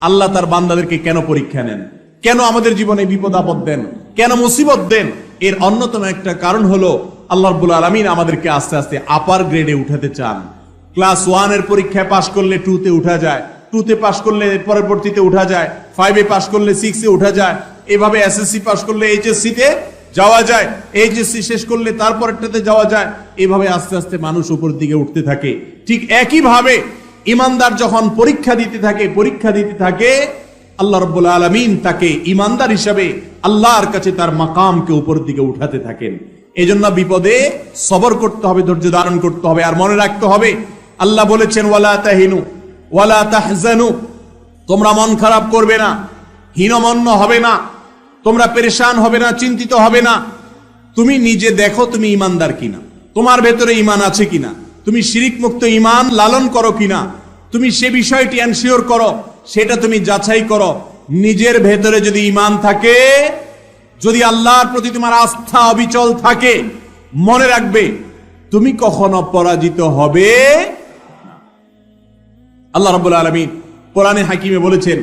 আল্লাহ তার বান্দাদেরকে কেন পরীক্ষা নেন, কেন আমাদের জীবনে বিপদ আপদ দেন, কেন মুসিবত দেন? এর অন্যতম একটা কারণ হলো আল্লাহ রাব্বুল আলামিন আমাদেরকে আস্তে আস্তে আপার গ্রেডে উঠাতে চান। ক্লাস 1 এর পরীক্ষায় পাশ করলে 2 তে উঠা যায়, 2 তে পাশ করলে পরবর্তীতে উঠা যায়, 5 এ পাশ করলে 6 এ উঠা যায়, এভাবে এসএসসি পাশ করলে এইচএসসি তে যাওয়া যায়, এইচএসসি শেষ করলে তারপরেরটাতে যাওয়া যায়। এভাবে আস্তে আস্তে মানুষ উপর দিকে উঠতে থাকে। ঠিক একই ভাবে ইমানদার যখন পরীক্ষা দিতে থাকে আল্লাহ রাব্বুল আলামিন তাকে ইমানদার হিসাবে আল্লাহর কাছে তার মাকামকে উপর দিকে উঠাতে থাকেন। এজন্য বিপদে সবর করতে হবে, ধৈর্য ধারণ করতে হবে। আর মনে রাখতে হবে আল্লাহ বলেছেন ওয়ালা তাহিনু ওয়ালা তাহজানু, তোমরা মন খারাপ করবে না, হীনমন্য হবে না, তোমরা পেরেশান হবে না, চিন্তিত হবে না। তুমি নিজে দেখো তুমি ইমানদার কিনা, তোমার ভেতরে ঈমান আছে কিনা, তুমি শিরিক মুক্ত ঈমান লালন করো কিনা, তুমি সে বিষয়টি এনশিওর করো, সেটা তুমি যাচাই করো। নিজের ভেতরে যদি ঈমান থাকে, যদি আল্লাহর প্রতি তোমার আস্থা অবিচল থাকে, মনে রাখবে তুমি কখনো পরাজিত হবে। আল্লাহ রাব্বুল আলামিন কোরআনে হাকিমে বলেছেন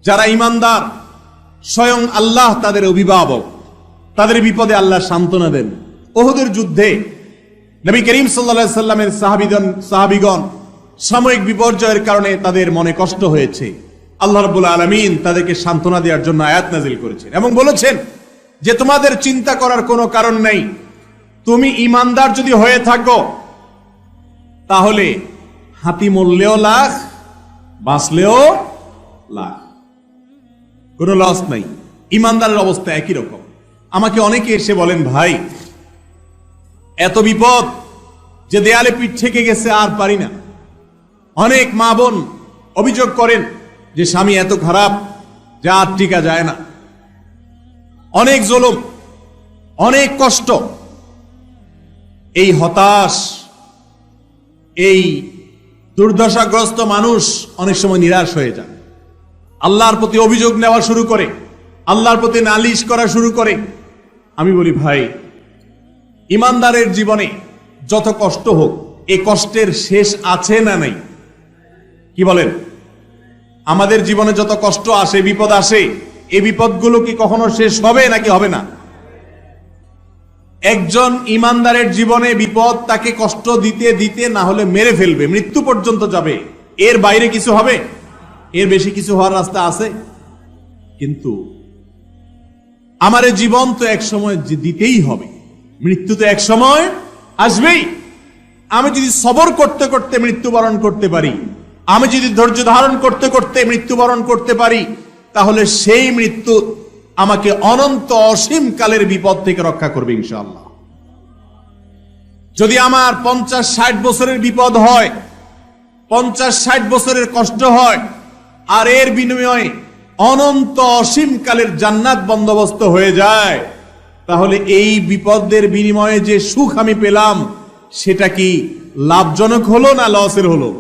যারা ঈমানদার স্বয়ং আল্লাহ তাদের অভিভাবক, তাদের বিপদে আল্লাহ সান্ত্বনা দেন। উহুদের যুদ্ধে নবী করিম সাল্লাল্লাহু আলাইহি সাল্লামের সাহাবীগণ সাময়িক বিপর্যয়ের কারণে তাদের মনে কষ্ট হয়েছে। আল্লাহ রাব্বুল আলামিন তাদেরকে সান্ত্বনা দেওয়ার জন্য আয়াত নাযিল করেছেন এবং বলেছেন যে তোমাদের চিন্তা করার কোনো কারণ নেই, তুমি ঈমানদার যদি হয়ে থাকো তাহলে হাতি মরলেও লাখ, বাঁচলেও লাখ, কোনো লস নাই। ঈমানদারের অবস্থা একই রকম। আমাকে অনেকে এসে বলেন ভাই এত বিপদ যে দেয়ালে পিঠ থেকে গেছে আর পারি না। অনেক মা বোন অভিযোগ করেন যে স্বামী এত খারাপ যে আর টিকা যায় না, অনেক জুলুম, অনেক কষ্ট। এই হতাশ, এই দুর্দশাগ্রস্ত মানুষ অনেক সময় নিরাশ হয়ে যায়, আল্লাহর প্রতি অভিযোগ নেওয়া শুরু করে, আল্লাহর প্রতি নালিশ করা শুরু করে। আমি বলি ভাই ইমানদারের জীবনে যত কষ্ট হোক এই কষ্টের শেষ আছে না নাই? কি বলেন? আমাদের জীবনে যত কষ্ট আসে, বিপদ আসে, এই বিপদগুলো কি কখনো শেষ হবে নাকি হবে না? একজন ইমানদারের জীবনে বিপদ তাকে কষ্ট দিতে দিতে না হলে মেরে ফেলবে, মৃত্যু পর্যন্ত যাবে। এর বাইরে কিছু হবে? এর বেশি কিছু হওয়ার রাস্তা আছে? কিন্তু আমার জীবন তো এক সময় দিতেই হবে, মৃত্যু তো এক সময় আসবেই। আমি যদি সবর করতে করতে মৃত্যুবরণ করতে পারি, আমি যদি ধৈর্য ধারণ করতে করতে মৃত্যুবরণ করতে পারি, তাহলে সেই মৃত্যু আমাকে অনন্ত অসীম কালের বিপদ থেকে রক্ষা করবে ইনশাআল্লাহ। যদি আমার 50-60 বছরের বিপদ হয়, 50-60 বছরের কষ্ট হয়, আর এর বিনিময়ে অনন্ত অসীম কালের জান্নাত বন্দোবস্ত হয়ে যায়, তাহলে এই বিপদের বিনিময়ে যে সুখ আমি পেলাম সেটা কি লাভজনক হলো না লসের হলো?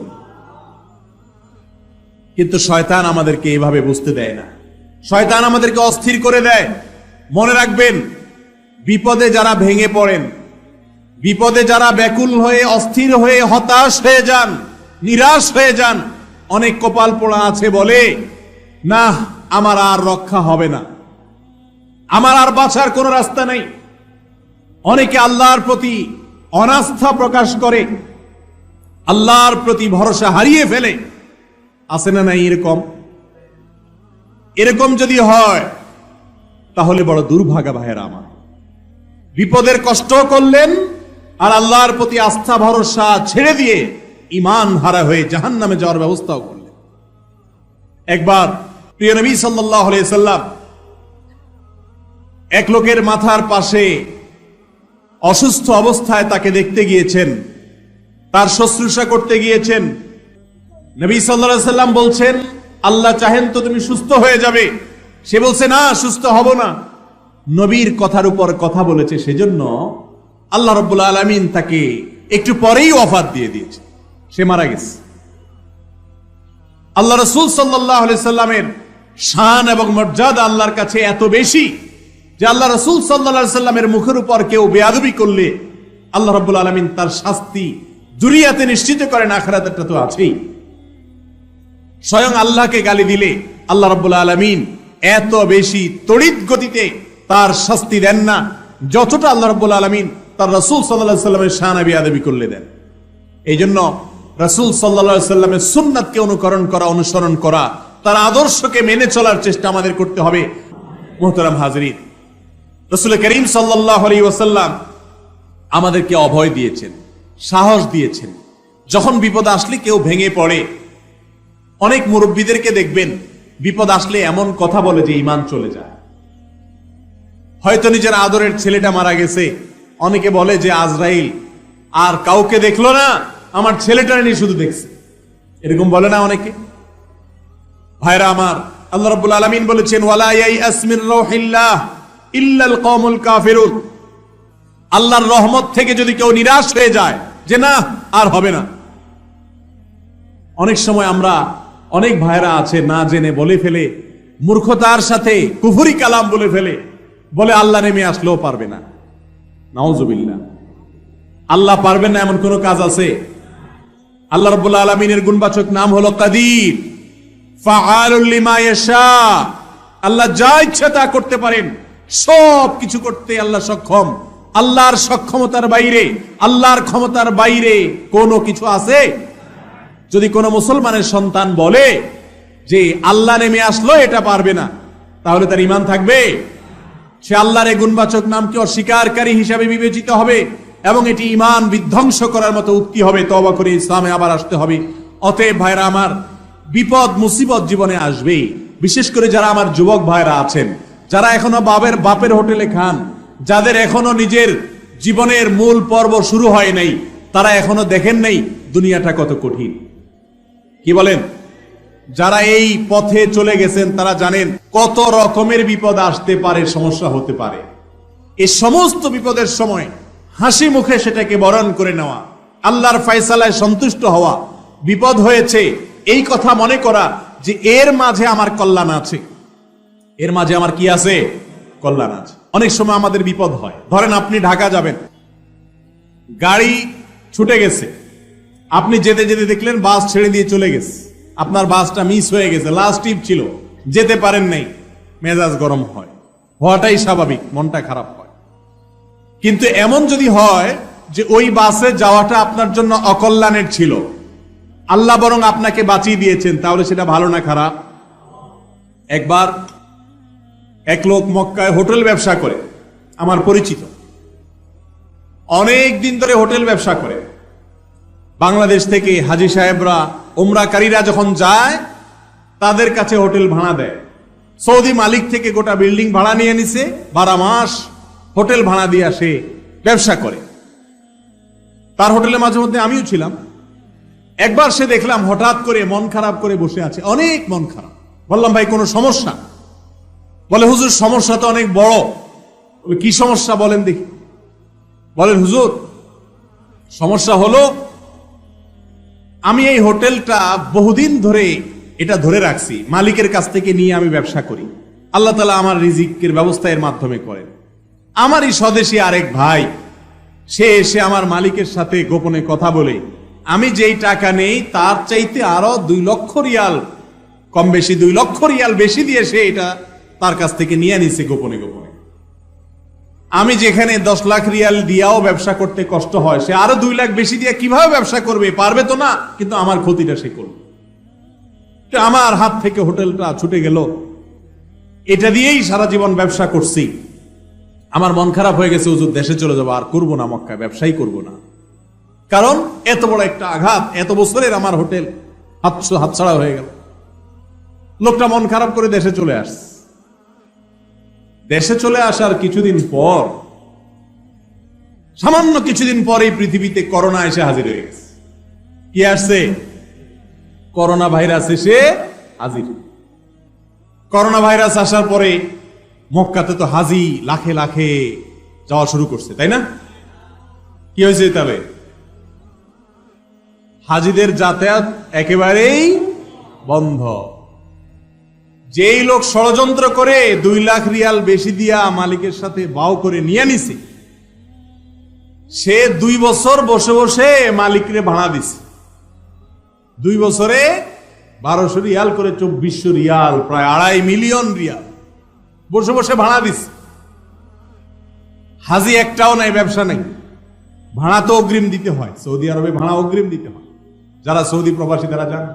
কিন্তু শয়তান আমাদেরকে এভাবে বুঝতে দেয় না। শয়তান আমাদেরকে অস্থির করে দেয়। মনে রাখবেন বিপদে যারা ভেঙে পড়েন, বিপদে যারা ব্যাকুল হয়ে অস্থির হয়ে হতাশ হয়ে যান, নিরাশ হয়ে যান, অনেক কপাল পোড়া আছে বলে না আমার আর রক্ষা হবে না, আমার আর বাঁচার কোনো রাস্তা নেই। অনেকে আল্লাহর প্রতি অনাস্থা প্রকাশ করে, আল্লাহর প্রতি ভরসা হারিয়ে ফেলে। আছে না নাই এরকম? এরকম যদি হয় তাহলে বড় দুর্ভাগা ভাইয়েরা আমার। বিপদের কষ্ট করলেন আর আল্লাহর প্রতি আস্থা ভরসা ছেড়ে দিয়ে ঈমান হারা হয়ে জাহান্নামে যাওয়ার ব্যবস্থাও করলেন। একবার প্রিয় নবী সাল্লাল্লাহু আলাইহি সাল্লাম এক লোকের মাথার পাশে অসুস্থ অবস্থায় তাকে দেখতে গিয়েছেন, তার শুশ্রূষা করতে গিয়েছেন। নবী সাল্লাল্লাহু আলাইহি সাল্লাম বলছেন আল্লাহ চাহেন তো তুমি সুস্থ হয়ে যাবে। সে বলছে না, সুস্থ হব না। নবীর কথার উপর কথা বলেছে, সেজন্য আল্লাহ রাব্বুল আলামিন তাকে একটু পরেই ওয়াফাত দিয়ে দিয়েছে, সে মারা গেছে। আল্লাহ রাসূল সাল্লাল্লাহু আলাইহি সাল্লামের শান এবং মর্যাদা আল্লাহর কাছে এত বেশি যে আল্লাহ রাসূল সাল্লাল্লাহু আলাইহি সাল্লামের মুখের উপর কেউ বেয়াদবি করলে আল্লাহ রাব্বুল আলামিন তার শাস্তি দুনিয়াতে নিশ্চিত করেন, আখিরাতেরটা তো আছেই। স্বয়ং আল্লাহকে গালি দিলে আল্লাহ রাব্বুল আলামিন এত বেশি তড়িৎ গতিতে তার শাস্তি দেন না, যতটা আল্লাহ রাব্বুল আলামিন তার রাসূল সাল্লাল্লাহু আলাইহি সাল্লামের শান বেয়াদবি করলে দেন। এই জন্য রাসূল সাল্লাল্লাহু আলাইহি সাল্লামের সুন্নাতকে অনুকরণ করা, অনুসরণ করা, তার আদর্শকে মেনে চলার চেষ্টা আমাদের করতে হবে। মুহতারাম হাজিরিন, রাসূল করিম সাল্লাল্লাহু আলাইহি ওয়াসাল্লাম আমাদেরকে অভয় দিয়েছেন, সাহস দিয়েছেন। যখন বিপদ আসলে কেউ ভেঙে পড়ে, অনেক মুরব্বীদেরকে দেখবেন বিপদ আসলে এমন কথা বলে যে ঈমান চলে যায়। হয়তো নিজের আদরের ছেলেটা মারা গেছে, অনেকে বলে যে আজরাইল আর কাউকে দেখলো না, আমার ছেলেটা নিয়ে শুধু দেখছে, এরকম বলে না অনেকে। ভাইরা আমার, আল্লাহ রাব্বুল আলামিন বলেছেন ওয়ালা ইয়াইআস মির রাউহিল্লাহ ইল্লাল কওমুল কাফিরুন। আল্লাহর রহমত থেকে যদি কেউ নিরাশ হয়ে যায় যে না আর হবে না, অনেক সময় আমরা অনেক ভাইরা আছে না জেনে বলে ফেলে, মূর্খতার সাথে কুফরি কালাম বলে ফেলে, বলে আল্লাহ নেমে আসলেও পারবে না। নাউজুবিল্লাহ, আল্লাহ পারবেন না এমন কোন কাজ আছে? আল্লাহ রাব্বুল আলামিনের গুণবাচক নাম হলো কাদির, ফাআলুল লিমা ইয়াশা। আল্লাহ যা ইচ্ছা তা করতে পারেন, সব কিছু করতে আল্লাহ সক্ষম। আল্লাহর সক্ষমতার বাইরে, আল্লাহর ক্ষমতার বাইরে কোনো কিছু আছে? যদি কোনো মুসলমানের সন্তান বলে যে আল্লাহ নেমে আসলো এটা পারবে না, তাহলে তার ঈমান থাকবে? সে আল্লাহর এই গুণবাচক নামকে অস্বীকারী হিসাবে বিবেচিত হবে এবং এটি ঈমান বিধ্বংস করার মতো উক্তি হবে। তওবা করে ইসলামে আবার আসতে হবে। অতএব ভাইরা আমার, বিপদ মুসিবত জীবনে আসবেই। বিশেষ করে যারা আমার যুবক ভাইরা আছেন, যারা এখনো বাপের হোটেলে খান, যাদের এখনো নিজের জীবনের মূল পর্ব শুরু হয় নাই, তারা এখনো দেখেন নাই দুনিয়াটা কত কঠিন। কি বলেন? যারা এই পথে চলে গেছেন তারা জানেন কত রকমের বিপদ আসতে পারে, সমস্যা হতে পারে। এই সমস্ত বিপদের সময় হাসি মুখে সেটাকে বরণ করে নেওয়া, আল্লাহর ফয়সালায় সন্তুষ্ট হওয়া। বিপদ হয়েছে এই কথা মনে করা যে এর মাঝে আমার কল্যাণ আছে, এর মাঝে আমার কি আছে? কল্যাণ আছে। অনেক সময় আমাদের বিপদ হয়। ধরেন আপনি ঢাকা যাবেন, গাড়ি ছুটে গেছে, আপনি যেতে যেতে দেখলেন বাস ছেড়ে দিয়ে চলে গেছে, আপনার বাসটা মিস হয়ে গেছে, লাস্ট ট্রিপ ছিল, যেতে পারেন নাই। মেজাজ গরম হয়, হওয়াটাই স্বাভাবিক, মনটা খারাপ হয়। কিন্তু এমন যদি হয় যে ওই বাসে যাওয়াটা আপনার জন্য অকল্যাণের ছিল, আল্লাহ বরং আপনাকে বাঁচিয়ে দিয়েছেন, তাহলে সেটা ভালো না খারাপ? একবার এক লোক মক্কায় হোটেল ব্যবসা করে, আমার পরিচিত, অনেক দিন ধরে হোটেল ব্যবসা করে। বাংলাদেশ থেকে হাজী সাহেবরা, উমরাকারীরা যখন যায় তাদের কাছে হোটেল ভাড়া দেয়। সৌদি মালিক থেকে গোটা বিল্ডিং ভাড়া নিয়ে নিছে, 12 মাস হোটেল ভাড়া দিয়ে সে ব্যবসা করে। তার হোটেলে মাঝে মধ্যে আমিও ছিলাম। একবার সে দেখলাম হঠাৎ করে মন খারাপ করে বসে আছে, অনেক মন খারাপ। বললাম ভাই কোনো সমস্যা? বলে হুজুর সমস্যা তো অনেক বড়। কি সমস্যা বলেন দেখি? বলেন হুজুর সমস্যা হলো আমি এই হোটেলটা বহুদিন ধরে এটা ধরে রাখছি, মালিকের কাছ থেকে নিয়ে আমি ব্যবসা করি। আল্লাহ তাআলা আমার রিজিকের ব্যবস্থা এর মাধ্যমে করেন। আমারই স্বদেশী আরেক ভাই, সে এসে আমার মালিকের সাথে গোপনে কথা বলে আমি যেই টাকা নেই তার চাইতে আরো 2 লক্ষ রিয়াল কম বেশি, 2 লক্ষ রিয়াল বেশি দিয়ে সে এটা তার কাছ থেকে নিয়ে নিছে গোপনে গোপনে। আমি যেখানে 10 লাখ রিয়াল দিয়াও ব্যবসা করতে কষ্ট হয়, সে আরো 2 লাখ বেশি দিয়ে কিভাবে ব্যবসা করবে? পারবে তো না, কিন্তু আমার ক্ষতিটা সে করবে। আমার হাত থেকে হোটেলটা ছুটে গেল, এটা দিয়েই সারা জীবন ব্যবসা করছি। আমার মন খারাপ হয়ে গেছে, হুজুর দেশে চলে যাবো, আর করবো না, মক্কায় ব্যবসাই করবো না। কারণ এত বড় একটা আঘাত, এত বছরের আমার হোটেল হাতছাড়া হয়ে গেল। লোকটা মন খারাপ করে দেশে চলে আসছে। দেশে চলে আসার কিছুদিন পর, সামান্য কিছুদিন পরে পৃথিবীতে করোনা এসে হাজির হয়ে গেছে। কি আসছে? করোনা ভাইরাস এসে হাজির। করোনা ভাইরাস আসার পরে মক্কাতে তো হাজি লাখে লাখে যাওয়া শুরু করছে, তাই না? কি হয়েছে? তবে হাজিদের যাতায়াত একেবারেই বন্ধ। যেই লোক ষড়যন্ত্র করে 2 লাখ রিয়াল বেশি দিয়া মালিকের সাথে বাউ করে নিয়ে নিছে, সে 2 বছর বসে বসে মালিকরে ভাড়া দিছে। 2 বছরে 1200 রিয়াল করে 2400 রিয়াল, প্রায় 2.5 মিলিয়ন রিয়াল বসে বসে ভাড়া দিচ্ছে। হাজি একটাও নাই, ব্যবসা নাই, ভাড়া তো অগ্রিম দিতে হয়। সৌদি আরবে ভাড়া অগ্রিম দিতে হয়, যারা সৌদি প্রবাসী তারা জানে।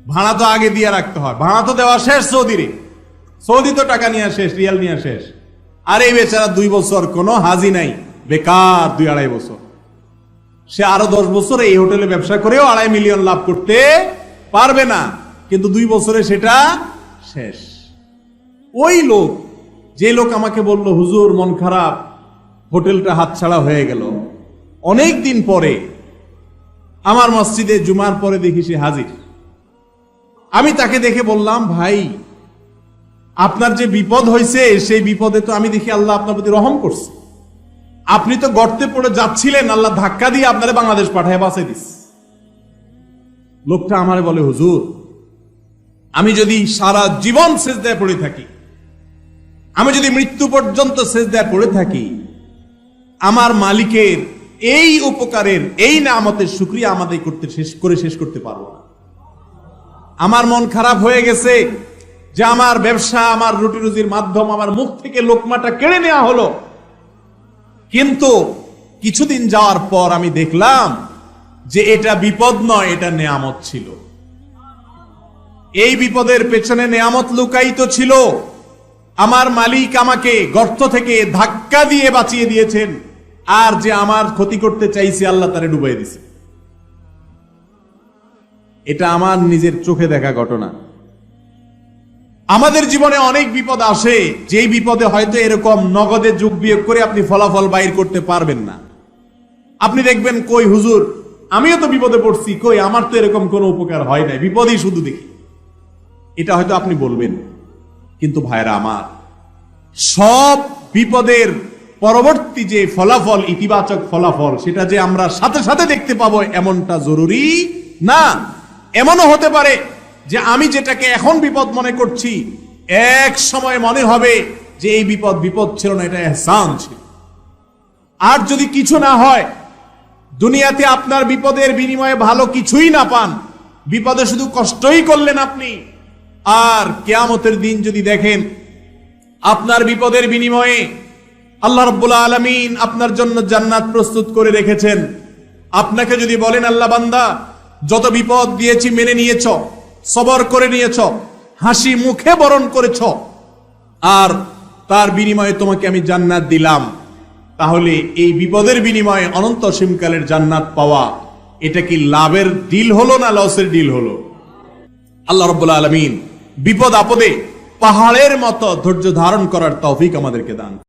ভাড়া তো আগে দিয়ে রাখতে হয়, ভাড়া তো দেওয়া শেষ সৌদিরে। সৌদি তো টাকা নিয়ে শেষ, রিয়াল নিয়ে শেষ। আর এই বেচারা 2 বছর কোনো হাজি নাই, বেকার 2-2.5 বছর। সে আরো 10 বছর এই হোটেলে ব্যবসা করেও 2.5 মিলিয়ন লাভ করতে পারবে না, কিন্তু 2 বছরে সেটা শেষ। ওই লোক, যে লোক আমাকে বলল হুজুর মন খারাপ, হোটেলটা হাতছাড়া হয়ে গেল, অনেক দিন পরে আমার মসজিদে জুমার পরে দেখি সে হাজির। আমি তাকে দেখে বললাম, ভাই আপনার যে বিপদ হয়েছে সেই বিপদে তো আমি দেখি আল্লাহ আপনার প্রতি রহম করছে। আপনি তো গর্তে পড়ে যাচ্ছিলেন, আল্লাহ ধাক্কা দিয়ে আপনারে বাংলাদেশ পাঠায় বাঁচাই দিস। লোকটা আমারে বলে, হুজুর আমি যদি সারা জীবন সেজদায় পড়ে থাকি, আমি যদি মৃত্যু পর্যন্ত সেজদায় পড়ে থাকি, আমার মালিকের এই উপকারের, এই নিয়ামতের শুকরিয়া আমাদের শেষ করতে পারবো না। আমার মন খারাপ হয়ে গেছে যে আমার ব্যবসা, আমার রুটি রুজির মাধ্যম, আমার মুখ থেকে লোকমাটা কেড়ে নেওয়া হলো। কিন্তু কিছুদিন যাওয়ার পর আমি দেখলাম যে এটা বিপদ নয়, এটা নেয়ামত ছিল। এই বিপদের পেছনে নেয়ামত লুকায়িত ছিল। আমার মালিক আমাকে গর্ত থেকে ধাক্কা দিয়ে বাঁচিয়ে দিয়েছেন, আর যে আমার ক্ষতি করতে চাইছে আল্লাহ তারে ডুবাই দিছে। এটা আমার নিজের চোখে দেখা ঘটনা। আমাদের জীবনে অনেক বিপদ আসে, যেই বিপদে হয়তো এরকম নগদে যোগ বিয়োগ করে আপনি ফলাফল বাইর করতে পারবেন না। আপনি দেখবেন, কই হুজুর আমিও তো বিপদে পড়ছি, কই আমার তো এরকম কোনো উপকার হয় নাই, বিপদই শুধু দেখি। এটা হয়তো আপনি বলবেন, কিন্তু ভাইরা আমার, সব বিপদের পরবর্তী যে ফলাফল, ইতিবাচক ফলাফল, সেটা যে আমরা সাথে সাথে দেখতে পাবো এমনটা জরুরি না। এমনও হতে পারে যে আমি যেটাকে এখন বিপদ মনে করছি, এক সময় মনে হবে যে এই বিপদ ছিল না, এটা ইহসান ছিল। আর যদি কিছু না হয়, দুনিয়াতে আপনার বিপদের বিনিময়ে ভালো কিছুই না পান, বিপদে শুধু কষ্টই করলেন আপনি, আর কিয়ামতের দিন যদি দেখেন আপনার বিপদের বিনিময়ে আল্লাহ রাব্বুল আলামিন আপনার জন্য জান্নাত প্রস্তুত করে রেখেছেন, আপনাকে যদি বলেন আল্লাহ বান্দা যত বিপদ দিয়েছি মেনে নিয়েছ, সবর করে নিয়েছ, হাসি মুখে বরণ করেছ, আর তার বিনিময়ে তোমাকে আমি জান্নাত দিলাম, তাহলে এই বিপদের বিনিময়ে অনন্ত অসীমকালের জান্নাত পাওয়া, এটা কি লাভের ডিল হলো না লসের ডিল হলো? আল্লাহ রাব্বুল আলামিন বিপদ আপদে পাহাড়ের মতো ধৈর্য ধারণ করার তৌফিক আমাদেরকে দান।